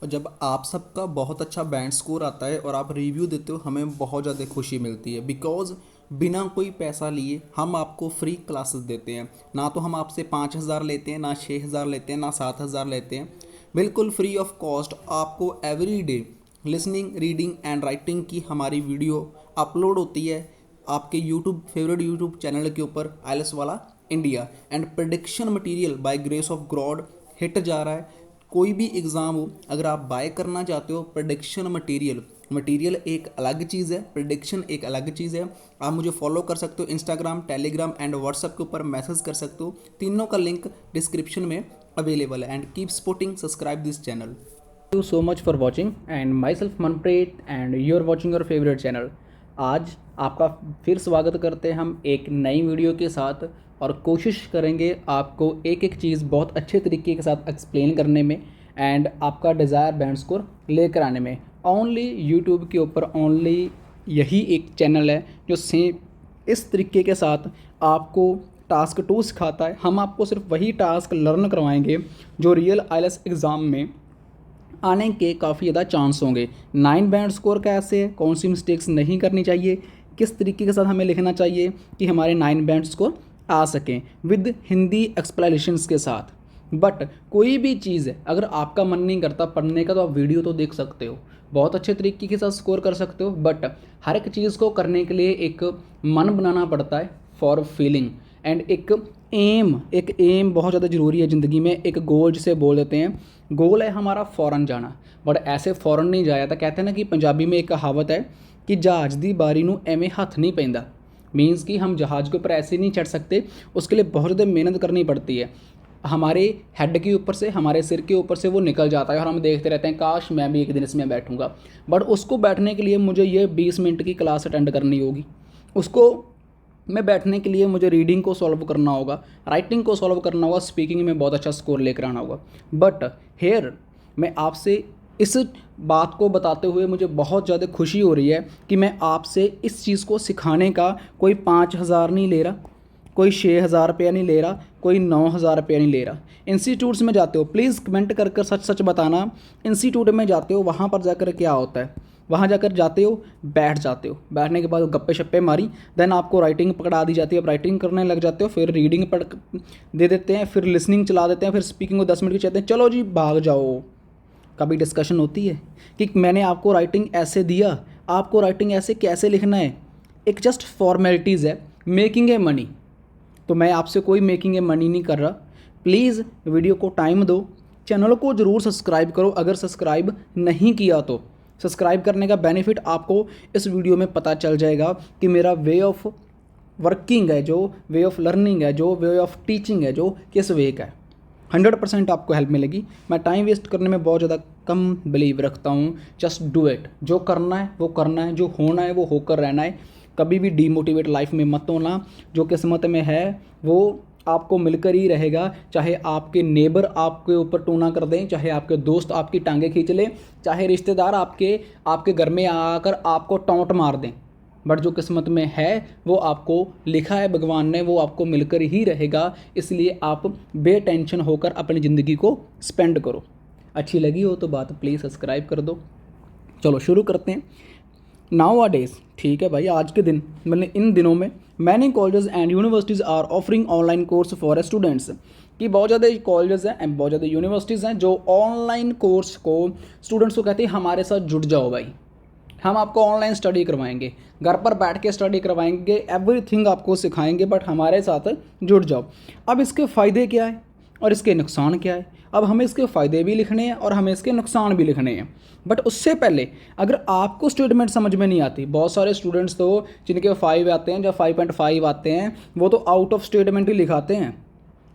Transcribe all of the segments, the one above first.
और जब आप सबका बहुत अच्छा बैंड स्कोर आता है और आप रिव्यू देते हो, हमें बहुत ज़्यादा खुशी मिलती है। बिकॉज़ बिना कोई पैसा लिए हम आपको फ्री क्लासेस देते हैं। ना तो हम आपसे 5,000 लेते हैं, ना 6,000 लेते हैं, ना 7,000 लेते हैं। बिल्कुल फ्री ऑफ कॉस्ट आपको every day listening, reading and writing की हमारी वीडियो अपलोड होती है आपके यूट्यूब फेवरेट यूट्यूब चैनल के ऊपर, आइलेस वाला India. And prediction material by grace of God hit जा रहा है। कोई भी एग्ज़ाम हो, अगर आप बाय करना चाहते हो प्रेडिक्शन मटेरियल, मटेरियल एक अलग चीज़ है, प्रेडिक्शन एक अलग चीज़ है। आप मुझे फॉलो कर सकते हो इंस्टाग्राम, टेलीग्राम एंड व्हाट्सएप के ऊपर मैसेज कर सकते हो। तीनों का लिंक डिस्क्रिप्शन में अवेलेबल है। And keep supporting, subscribe this channel. Thank you so much for watching and myself Manpreet and you are watching your favourite channel. आज आपका फिर स्वागत करते हैं हम एक नई वीडियो के साथ, और कोशिश करेंगे आपको एक एक चीज़ बहुत अच्छे तरीके के साथ एक्सप्लेन करने में एंड आपका डिज़ायर बैंड स्कोर लेकर आने में। ओनली यूट्यूब के ऊपर ओनली यही एक चैनल है जो सेम इस तरीके के साथ आपको टास्क 2 सिखाता है। हम आपको सिर्फ वही टास्क लर्न करवाएंगे जो रियल आइलेट्स एग्ज़ाम में आने के काफ़ी ज़्यादा चांस होंगे। 9 बैंड स्कोर कैसे है, कौन सी मिस्टेक्स नहीं करनी चाहिए, किस तरीके के साथ हमें लिखना चाहिए कि हमारे 9 बैंड स्कोर आ सकें विद हिंदी एक्सप्लेनेशंस के साथ। बट कोई भी चीज़ है, अगर आपका मन नहीं करता पढ़ने का तो आप वीडियो तो देख सकते हो, बहुत अच्छे तरीके के साथ स्कोर कर सकते हो। बट हर एक चीज़ को करने के लिए एक मन बनाना पड़ता है फॉर फीलिंग एंड एक एम बहुत ज़्यादा ज़रूरी है ज़िंदगी में। एक गोल जिसे बोल देते हैं, गोल है हमारा फ़ॉरन जाना, बट ऐसे फ़ॉरन नहीं जाया था। कहते हैं ना कि पंजाबी में एक कहावत है कि जहाज़ दी बारी नूं एवें हथ नहीं पैंदा। मीन्स कि हम जहाज़ के ऊपर ऐसे नहीं चढ़ सकते, उसके लिए बहुत ज़्यादा मेहनत करनी पड़ती है। हमारे हेड के ऊपर से, हमारे सिर के ऊपर से वो निकल जाता है और हम देखते रहते हैं काश मैं भी एक दिन इसमें बैठूंगा। बट उसको बैठने के लिए मुझे ये 20 मिनट की क्लास अटेंड करनी होगी। उसको मैं बैठने के लिए मुझे रीडिंग को सॉल्व करना होगा, राइटिंग को सॉल्व करना होगा, स्पीकिंग में बहुत अच्छा स्कोर लेकर आना होगा। बट हेयर मैं आपसे इस बात को बताते हुए मुझे बहुत ज़्यादा खुशी हो रही है कि मैं आपसे इस चीज़ को सिखाने का कोई 5,000 नहीं ले रहा, कोई 6,000 रुपया नहीं ले रहा, कोई 9,000 रुपया नहीं ले रहा। इंस्टीट्यूट्स में जाते हो, प्लीज़ कमेंट कर कर सच सच बताना, इंस्टीट्यूट में जाते हो वहाँ पर जाकर क्या होता है। वहाँ जाकर जाते हो, बैठ जाते हो, बैठने के बाद गप्पे शप्पे मारी, देन आपको राइटिंग पकड़ा दी जाती है, अब राइटिंग करने लग जाते हो, फिर रीडिंग पढ़ दे देते हैं, फिर लिसनिंग चला देते हैं, फिर स्पीकिंग को 10 मिनट की कहते हैं चलो जी भाग जाओ। कभी डिस्कशन होती है कि मैंने आपको राइटिंग ऐसे दिया, आपको राइटिंग ऐसे कैसे लिखना है। एक जस्ट फॉर्मेलिटीज़ है, मेकिंग ए मनी। तो मैं आपसे कोई मेकिंग ए मनी नहीं कर रहा। प्लीज़ वीडियो को टाइम दो, चैनल को ज़रूर सब्सक्राइब करो। अगर सब्सक्राइब नहीं किया तो सब्सक्राइब करने का बेनिफिट आपको इस वीडियो में पता चल जाएगा कि मेरा वे ऑफ वर्किंग है, जो वे ऑफ लर्निंग है, जो वे ऑफ टीचिंग है, जो किस वे का है। 100% आपको हेल्प मिलेगी। मैं टाइम वेस्ट करने में बहुत ज़्यादा कम बिलीव रखता हूँ। जस्ट डू इट, जो करना है वो करना है, जो होना है वो होकर रहना है। कभी भी डीमोटिवेट लाइफ में मत होना। जो किस्मत में है वो आपको मिलकर ही रहेगा। चाहे आपके नेबर आपके ऊपर टूना कर दें, चाहे आपके दोस्त आपकी टांगें खींच लें, चाहे रिश्तेदार आपके घर में आकर आपको टोंट मार दें, बट जो किस्मत में है वो आपको लिखा है भगवान ने, वो आपको मिलकर ही रहेगा। इसलिए आप बेटेंशन होकर अपनी ज़िंदगी को स्पेंड करो। अच्छी लगी हो तो बात प्लीज़ सब्सक्राइब कर दो। चलो शुरू करते हैं। नाउ डेज, ठीक है भाई, आज के दिन मतलब इन दिनों में many colleges and universities are offering online course for students. कि बहुत ज़्यादा कॉलेजेस हैं एंड बहुत ज़्यादा यूनिवर्सिटीज़ हैं जो ऑनलाइन कोर्स को स्टूडेंट्स को कहते हैं हमारे साथ जुड़ जाओ भाई, हम आपको ऑनलाइन स्टडी करवाएंगे, घर पर बैठ के स्टडी करवाएंगे, एवरीथिंग आपको सिखाएंगे, बट हमारे साथ जुड़ जाओ। अब इसके फ़ायदे क्या है और इसके नुकसान क्या है। अब हमें इसके फ़ायदे भी लिखने हैं और हमें इसके नुकसान भी लिखने हैं। बट उससे पहले अगर आपको स्टेटमेंट समझ में नहीं आती, बहुत सारे स्टूडेंट्स तो जिनके 5 आते हैं या 5.5 आते हैं वो तो आउट ऑफ स्टेटमेंट ही लिखाते हैं।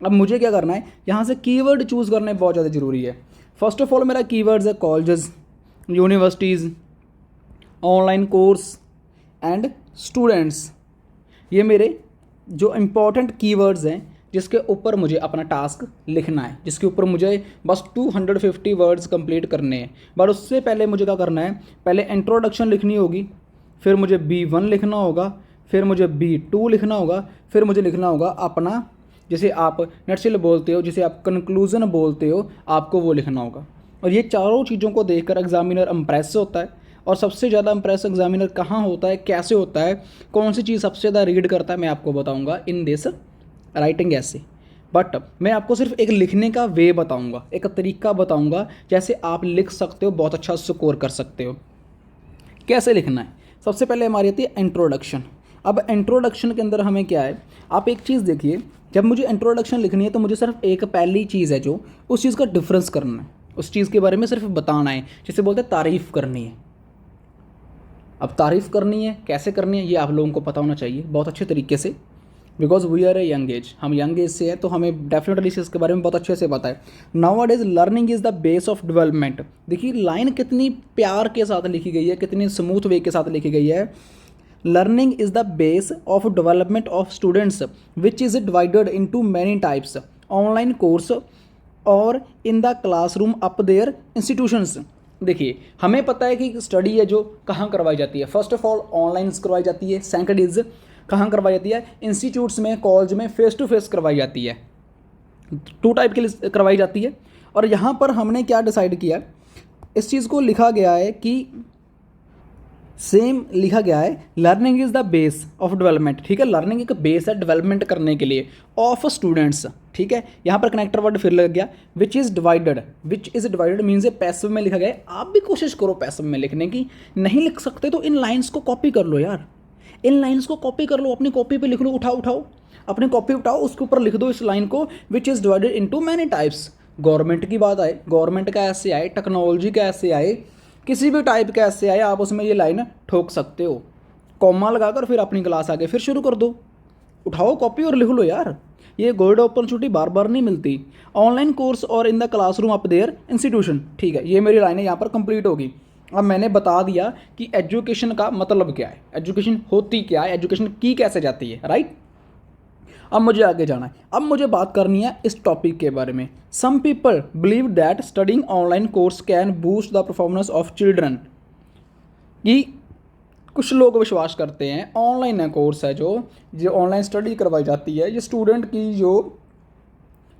अब मुझे क्या करना है, यहाँ से कीवर्ड चूज़ करने बहुत ज़्यादा ज़रूरी है। फर्स्ट ऑफ ऑल मेरा कीवर्ड्स है colleges, universities, online course and students. ये मेरे जो इम्पॉर्टेंट कीवर्ड्स हैं जिसके ऊपर मुझे अपना टास्क लिखना है, जिसके ऊपर मुझे बस 250 वर्ड्स कंप्लीट करने हैं। बट उससे पहले मुझे क्या करना है, पहले इंट्रोडक्शन लिखनी होगी, फिर मुझे B1 लिखना होगा, फिर मुझे B2 लिखना होगा, फिर मुझे लिखना होगा अपना, जिसे आप नटशेल बोलते हो, जिसे आप कंक्लूज़न बोलते हो, आपको वो लिखना होगा। और ये चारों चीज़ों को देखकर एग्जामिनर इम्प्रेस होता है। और सबसे ज़्यादा इम्प्रेस एग्जामिनर कहाँ होता है, कैसे होता है, कौन सी चीज़ सबसे ज़्यादा रीड करता है, मैं आपको बताऊंगा इन दिस राइटिंग ऐसे। बट मैं आपको सिर्फ एक लिखने का वे बताऊंगा, एक तरीका बताऊंगा जैसे आप लिख सकते हो, बहुत अच्छा स्कोर कर सकते हो। कैसे लिखना है, सबसे पहले हमारी आती है इंट्रोडक्शन। अब इंट्रोडक्शन के अंदर हमें क्या है, आप एक चीज़ देखिए, जब मुझे इंट्रोडक्शन लिखनी है तो मुझे सिर्फ एक पहली चीज़ है जो उस चीज़ का डिफरेंस करना है, उस चीज़ के बारे में सिर्फ बताना है, जिसे बोलते हैं तारीफ़ करनी है। अब तारीफ़ करनी है, कैसे करनी है, ये आप लोगों को पता होना चाहिए बहुत अच्छे तरीके से, because we are a young age, हम यंग एज से हैं तो हमें डेफिनेटली इसके बारे में बहुत अच्छे से पता है। Now is learning is the base of development. देखिए लाइन कितनी प्यार के साथ लिखी गई है, कितनी स्मूथ वे के साथ लिखी गई है। Learning is the base of development of students which is divided into many types, online course और in the classroom up their institutions. देखिए हमें पता है कि स्टडी है जो कहाँ करवाई जाती है, फर्स्ट ऑफ ऑल ऑनलाइन करवाई जाती है, सेकंड इज कहाँ करवाई जाती है, इंस्टीट्यूट्स में, कॉलेज में फेस टू फेस करवाई जाती है, 2 टाइप के करवाई जाती है। और यहाँ पर हमने क्या डिसाइड किया, इस चीज़ को लिखा गया है कि सेम लिखा गया है, learning is the base of development. ठीक है, लर्निंग एक बेस है डेवलपमेंट करने के लिए ऑफ स्टूडेंट्स। ठीक है, यहाँ पर कनेक्टर वर्ड फिर लग गया, विच इज़ डिवाइडेड मीन्स पैसिव में लिखा गया है। आप भी कोशिश करो पैसिव में लिखने की, नहीं लिख सकते तो इन लाइन्स को कॉपी कर लो यार, इन लाइन्स को कॉपी कर लो, अपनी कॉपी पे लिख लो, उठाओ अपनी कॉपी उठाओ, उसके ऊपर लिख दो इस लाइन को, विच is divided into many types. Government की बात आए, गवर्नमेंट का ऐसे आए, टेक्नोलॉजी का ऐसे आए, किसी भी टाइप का ऐसे आए, आप उसमें ये लाइन ठोक सकते हो, कॉमा लगाकर फिर अपनी क्लास आगे फिर शुरू कर दो, उठाओ कॉपी और लिख लो यार, ये गोल्ड अपॉर्चुनिटी बार बार नहीं मिलती। ऑनलाइन कोर्स और in the classroom up their institution. ठीक है, ये मेरी लाइनें यहाँ पर कंप्लीट होगी। अब मैंने बता दिया कि एजुकेशन का मतलब क्या है, एजुकेशन होती क्या है, एजुकेशन की कैसे जाती है, राइट। अब मुझे आगे जाना है, अब मुझे बात करनी है इस टॉपिक के बारे में। Some people believe that studying online course can boost the performance of children. कि कुछ लोग विश्वास करते हैं ऑनलाइन कोर्स है जो ऑनलाइन स्टडी करवाई जाती है, ये स्टूडेंट की जो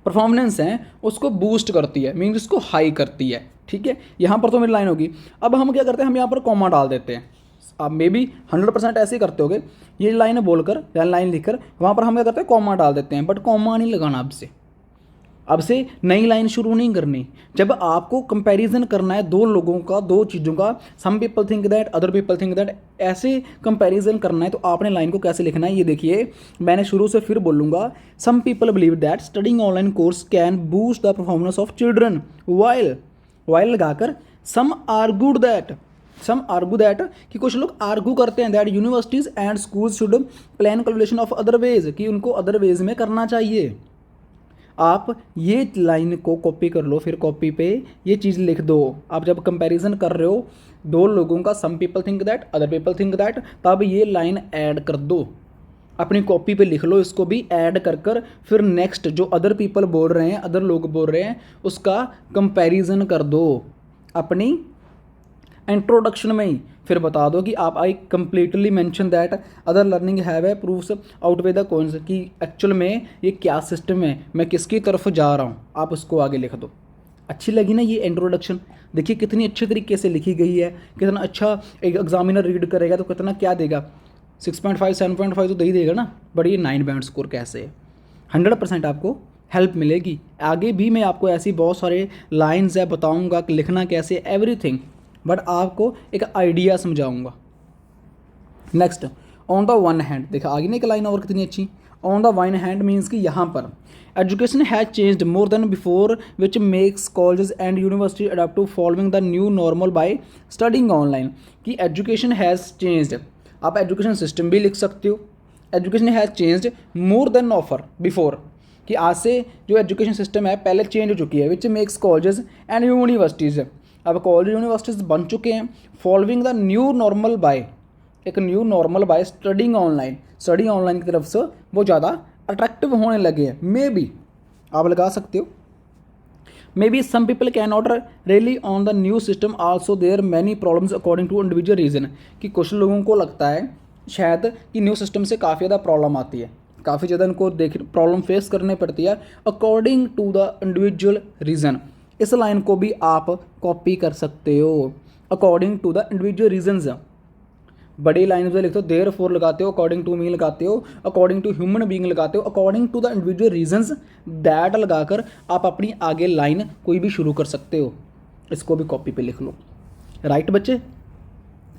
परफॉर्मेंस है उसको बूस्ट करती है, मीन्स उसको हाई करती है। ठीक है, यहाँ पर तो मेरी लाइन होगी। अब हम क्या करते हैं, हम यहाँ पर कॉमा डाल देते हैं। आप मे बी 100% ऐसे ही करते होगे, ये लाइन बोलकर या लाइन लिखकर वहाँ पर हम क्या करते हैं, कॉमा डाल देते हैं। बट कॉमा नहीं लगाना, अब से नई लाइन शुरू नहीं करनी। जब आपको कंपैरिजन करना है दो लोगों का, दो चीज़ों का, some people think that, other people think that, ऐसे कंपैरिजन करना है तो आपने लाइन को कैसे लिखना है, ये देखिए मैंने शुरू से फिर बोलूँगा। Some people believe that studying online course can boost the performance of children, while लगाकर सम आर्गूड दैट कि कुछ लोग आर्गू करते हैं that universities and schools should plan calculation of other ways, कि उनको अदर वेज में करना चाहिए। आप ये लाइन को कॉपी कर लो, फिर कॉपी पे ये चीज़ लिख दो। आप जब कंपैरिजन कर रहे हो दो लोगों का, some people think that, other people think that, तब ये लाइन ऐड कर दो, अपनी कॉपी पे लिख लो, इसको भी ऐड कर फिर नेक्स्ट जो अदर पीपल बोल रहे हैं, अदर लोग बोल रहे हैं, उसका कंपैरिजन कर दो अपनी इंट्रोडक्शन में ही। फिर बता दो कि आप I completely mention that other learning have a proofs outweigh the cons, कि एक्चुअल में ये क्या सिस्टम है, मैं किसकी तरफ जा रहा हूँ, आप उसको आगे लिख दो। अच्छी लगी ना ये इंट्रोडक्शन, देखिए कितनी अच्छे तरीके से लिखी गई है, कितना अच्छा एक एग्जामिनर रीड करेगा तो कितना क्या देगा, 6.5 7.5 तो दे ही देगा ना। बट ये 9 बैंड स्कोर कैसे है, 100% आपको हेल्प मिलेगी। आगे भी मैं आपको ऐसी बहुत सारे लाइन्स है बताऊँगा कि लिखना कैसे, एवरीथिंग, बट आपको एक आइडिया समझाऊंगा। Next, on the one hand, देखा आगे ना एक लाइन और कितनी अच्छी, on the one hand means कि यहाँ पर education has changed more than before which makes colleges and university adopt to following the new normal by studying online. कि एजुकेशन हैज़ चेंज्ड, आप एजुकेशन सिस्टम भी लिख सकते हो, education has changed more than offer before, कि आज से जो एजुकेशन सिस्टम है पहले चेंज हो चुकी है, which makes colleges and universities, अब कॉलेज यूनिवर्सिटीज़ बन चुके हैं, following the new normal by, एक new normal by study online की तरफ से वो ज़्यादा अट्रैक्टिव होने लगे हैं। मे बी आप लगा सकते हो, maybe some people can not really on the new system also there many problems according to individual reason, कि कुछ लोगों को लगता है शायद कि न्यू सिस्टम से काफ़ी ज़्यादा प्रॉब्लम आती है, काफ़ी ज़्यादा इनको प्रॉब्लम फेस करनी पड़ती है according to the individual reason. इस लाइन को भी आप कॉपी कर सकते हो according to the individual reasons. बड़ी लाइन में लिखते हो देयर फोर लगाते हो, अकॉर्डिंग टू मी लगाते हो, अकॉर्डिंग टू ह्यूमन बीइंग लगाते हो, according to the individual reasons that लगाकर आप अपनी आगे लाइन कोई भी शुरू कर सकते हो। इसको भी कॉपी पे लिख लो। राइट बच्चे,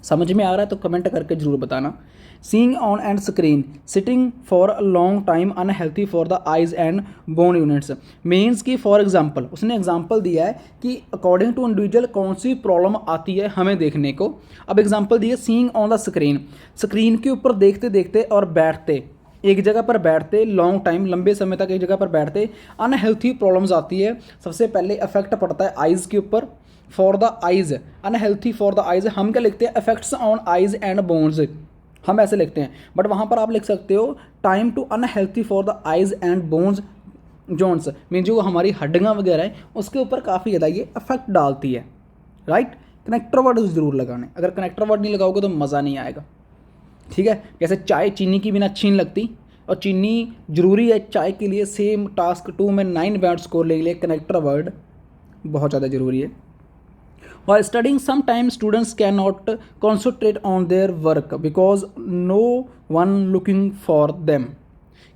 समझ में आ रहा है तो कमेंट करके जरूर बताना। Seeing on and screen, sitting for a long time unhealthy for the eyes and bone units. Means कि फॉर एग्जाम्पल उसने एग्जाम्पल दिया है कि अकॉर्डिंग टू इंडिविजुअल कौन सी प्रॉब्लम आती है हमें देखने को। अब एग्जाम्पल दिया seeing on the screen, screen के ऊपर देखते देखते और बैठते, एक जगह पर बैठते लॉन्ग टाइम, लंबे समय तक एक जगह पर बैठते अनहेल्थी प्रॉब्लम्स आती है। सबसे पहले इफेक्ट पड़ता है आइज के ऊपर, for the eyes, unhealthy for the eyes. हम क्या लिखते हैं, effects on eyes and bones, हम ऐसे लिखते हैं, बट वहाँ पर आप लिख सकते हो time to unhealthy for the eyes and bones joints. Mean जो हमारी हड्डियाँ वगैरह हैं उसके ऊपर काफ़ी ज़्यादा ये इफेक्ट डालती है। राइट, कनेक्टर वर्ड ज़रूर लगाने, अगर कनेक्टर वर्ड नहीं लगाओगे तो मज़ा नहीं आएगा। ठीक है, जैसे चाय चीनी की बिना अच्छी नहीं लगती, और चीनी जरूरी है चाय के लिए। सेम टास्क 2 में 9 बैंड स्कोर ले लिए, कनेक्टर वर्ड बहुत ज़्यादा ज़रूरी है। While studying, sometimes students cannot concentrate on their work because no one looking for them।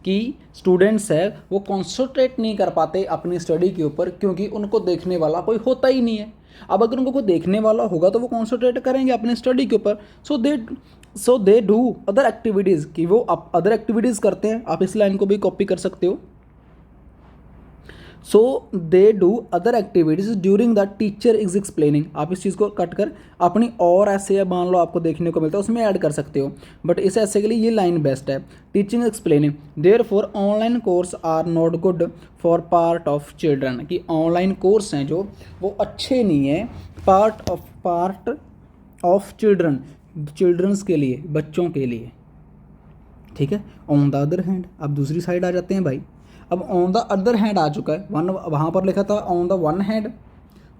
कि स्टूडेंट्स है वो कॉन्सेंट्रेट नहीं कर पाते अपनी स्टडी के ऊपर क्योंकि उनको देखने वाला कोई होता ही नहीं है। अब अगर उनको कोई देखने वाला होगा तो वो कॉन्सेंट्रेट करेंगे अपनी स्टडी के ऊपर। सो दे डू अदर एक्टिविटीज़, कि वो अदर एक्टिविटीज़ करते हैं। आप इस लाइन को भी कॉपी कर सकते हो। So they do other activities during the teacher is explaining. आप इस चीज़ को कट कर अपनी और ऐसे मान लो आपको देखने को मिलता है उसमें ऐड कर सकते हो, बट इस ऐसे के लिए ये लाइन बेस्ट है, teaching explaining. There for online course are not good for part of children, कि ऑनलाइन कोर्स हैं जो वो अच्छे नहीं हैं पार्ट ऑफ चिल्ड्रन, चिल्ड्रंस के लिए, बच्चों के लिए। ठीक है, ऑन द अदर हैंड, अब दूसरी साइड आ जाते हैं भाई। अब ऑन द अदर हैंड आ चुका है, वन वहाँ पर लिखा था on the one hand.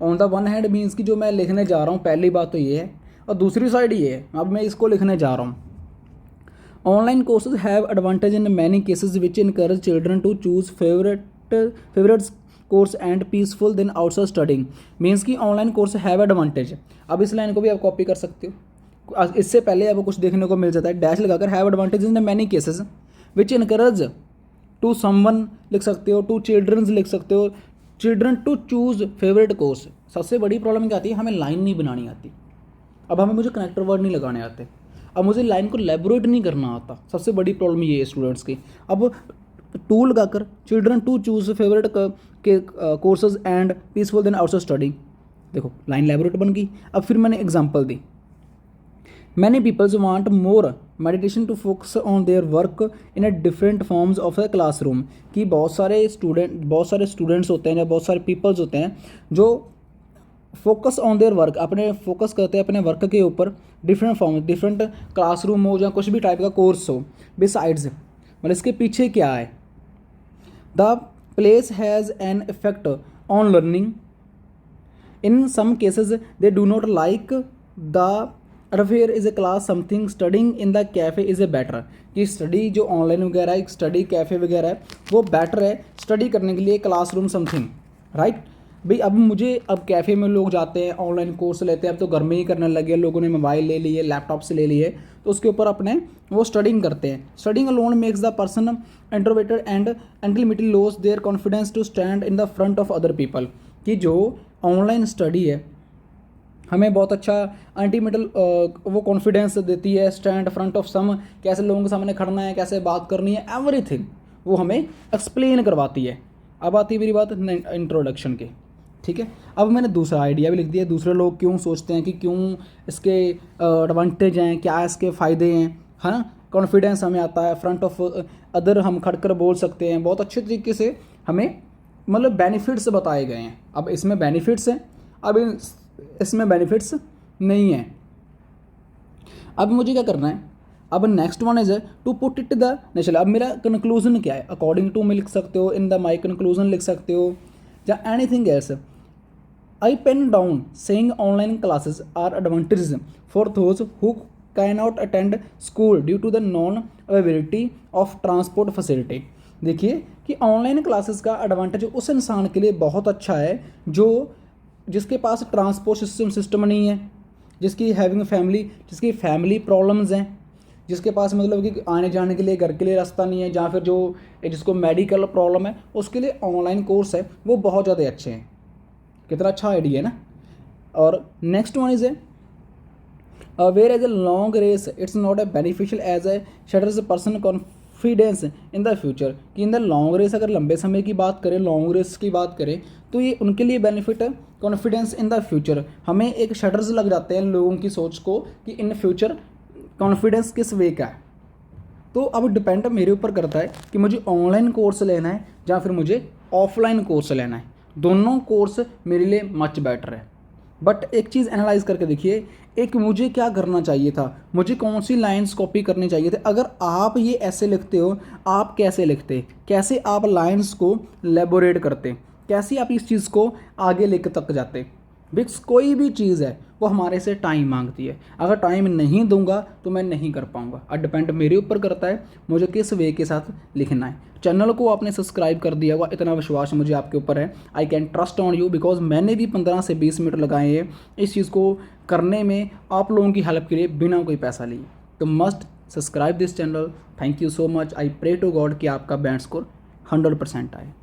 On the one hand means कि जो मैं लिखने जा रहा हूँ पहली बात तो ये है, और दूसरी साइड ये है, अब मैं इसको लिखने जा रहा हूँ। Online courses have advantage in many cases which encourage children to choose favourites course and peaceful then outside studying. Means कि ऑनलाइन कोर्स हैव एडवांटेज। अब इस लाइन को भी आप कॉपी कर सकते हो। इससे पहले आपको कुछ देखने को मिल जाता है, डैश लगाकर have advantage in many cases which encourage to someone लिख सकते हो, टू चिल्ड्रंस लिख सकते हो, children to choose favourite course. सबसे बड़ी प्रॉब्लम क्या आती है, हमें लाइन नहीं बनानी आती। अब मुझे कनेक्टर वर्ड नहीं लगाने आते, अब मुझे लाइन को लेबोरेट नहीं करना आता। सबसे बड़ी प्रॉब्लम ये है स्टूडेंट्स की। अब टू लगाकर चिल्ड्रन टू चूज फेवरेट के courses and peaceful then outside study, देखो लाइन लेबोरेट बन गई। अब फिर मैंने एग्जाम्पल दी, many peoples want more meditation to focus on their work in a different forms of the classroom. कि बहुत सारे स्टूडेंट्स होते हैं या बहुत सारे पीपल्स होते हैं जो फोकस ऑन देयर वर्क, अपने फोकस करते हैं अपने वर्क के ऊपर, डिफरेंट फॉर्म, डिफरेंट क्लासरूम हो या कुछ भी टाइप का कोर्स हो। बिसाइड्स मतलब इसके पीछे क्या है, the place has an effect on learning. In some cases they do not like the affair is a class something studying in the cafe is a better. कि स्टडी जो online वगैरह है, स्टडी कैफ़े वगैरह है वो better है study करने के लिए क्लासरूम समथिंग। राइट भाई, अब कैफ़े में लोग जाते हैं, ऑनलाइन कोर्स लेते हैं, अब तो घर में ही करने लगे, लोगों ने मोबाइल ले लिए, लैपटॉप से ले लिए, तो उसके ऊपर अपने वो स्टडिंग करते हैं। Studying alone makes the person introverted and ultimately loss their confidence to stand in the front of other people. कि जो ऑनलाइन स्टडी है हमें बहुत अच्छा अल्टीमेटल वो कॉन्फिडेंस देती है, स्टैंड फ्रंट ऑफ सम, कैसे लोगों के सामने खड़ना है, कैसे बात करनी है, एवरीथिंग वो हमें एक्सप्लेन करवाती है। अब आती है मेरी बात इंट्रोडक्शन की। ठीक है, अब मैंने दूसरा आइडिया भी लिख दिया, दूसरे लोग क्यों सोचते हैं कि क्यों इसके एडवांटेज हैं, क्या इसके फ़ायदे हैं, है ना। कॉन्फिडेंस हमें आता है, फ्रंट ऑफ अदर हम खड़कर बोल सकते हैं, बहुत अच्छे तरीके से हमें मतलब बेनिफिट्स बताए गए हैं। अब इसमें बेनिफिट्स हैं, अब इसमें बेनिफिट्स नहीं है। अब मुझे क्या करना है, अब next one is to put it the natural. अब मेरा कंक्लूजन क्या है, अकॉर्डिंग टू में लिख सकते हो, इन द माई कंक्लूजन लिख सकते हो, या anything else. I pen down saying online classes are advantages for those who can not attend school due to the non availability of transport facility. देखिए कि ऑनलाइन क्लासेस का advantage उस इंसान के लिए बहुत अच्छा है जो जिसके पास ट्रांसपोर्ट सिस्टम नहीं है, जिसकी फैमिली प्रॉब्लम्स हैं, जिसके पास मतलब कि आने जाने के लिए घर के लिए रास्ता नहीं है, या फिर जिसको मेडिकल प्रॉब्लम है, उसके लिए ऑनलाइन कोर्स है वो बहुत ज़्यादा अच्छे हैं। कितना अच्छा आइडिया है ना। और next one is where as a long race it's not a beneficial as a shutters person confidence in the future. कि इन द लॉन्ग रेस, अगर लंबे समय की बात करें, लॉन्ग रेस की बात करें, तो ये उनके लिए बेनिफिट है कॉन्फिडेंस इन द फ्यूचर। हमें एक शटर्स लग जाते हैं लोगों की सोच को कि इन फ्यूचर कॉन्फिडेंस किस वे का है। तो अब डिपेंड मेरे ऊपर करता है कि मुझे ऑनलाइन कोर्स लेना है या फिर मुझे ऑफलाइन कोर्स लेना है। दोनों कोर्स मेरे लिए मच बेटर है। बट एक चीज़ एनालाइज करके देखिए, एक मुझे क्या करना चाहिए था, मुझे कौन सी लाइंस कॉपी करनी चाहिए थे। अगर आप ये ऐसे लिखते हो, आप कैसे लिखते, कैसे आप लाइंस को लेबोरेट करते, कैसे आप इस चीज़ को आगे लेकर तक जाते। बिकॉज कोई भी चीज़ है वो हमारे से टाइम मांगती है। अगर टाइम नहीं दूंगा तो मैं नहीं कर पाऊंगा। और डिपेंड मेरे ऊपर करता है मुझे किस वे के साथ लिखना है। चैनल को आपने सब्सक्राइब कर दिया हुआ, इतना विश्वास मुझे आपके ऊपर है। I can trust on you because मैंने भी 15 से 20 मिनट लगाए हैं इस चीज़ को करने में, आप लोगों की हेल्प के लिए, बिना कोई पैसा लिए। तो must subscribe this channel. Thank you so much. I pray to God कि आपका बैंड स्कोर 100% आए।